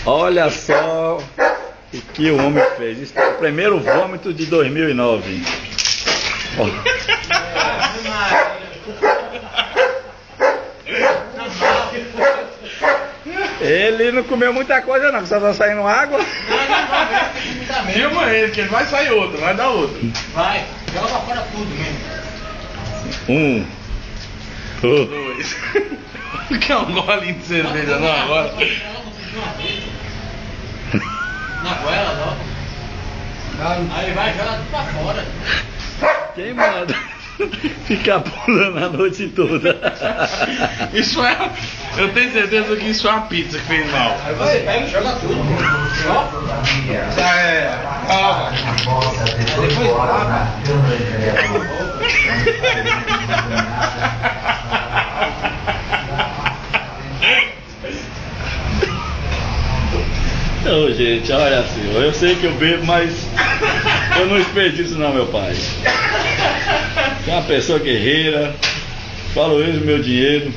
Olha só o que o homem fez. Isso é o primeiro vômito de 2009. Ó. Ele não comeu muita coisa não, só tá saindo água. Não, mesmo ele, que ele vai sair outro, vai dar outro. Vai, joga fora tudo mesmo. 1, 2. Quer um golinho de cerveja não agora? Na goela, logo. Aí vai, joga tudo pra fora. Quem manda ficar pulando a noite toda? Isso é. Eu tenho certeza que isso é uma pizza que fez mal. Aí você pega e joga tudo. Ó. Calma. Depois lava. Ô gente, olha assim, eu sei que eu bebo, mas eu não desperdiço não, meu pai. Sou uma pessoa guerreira, valorizo meu dinheiro.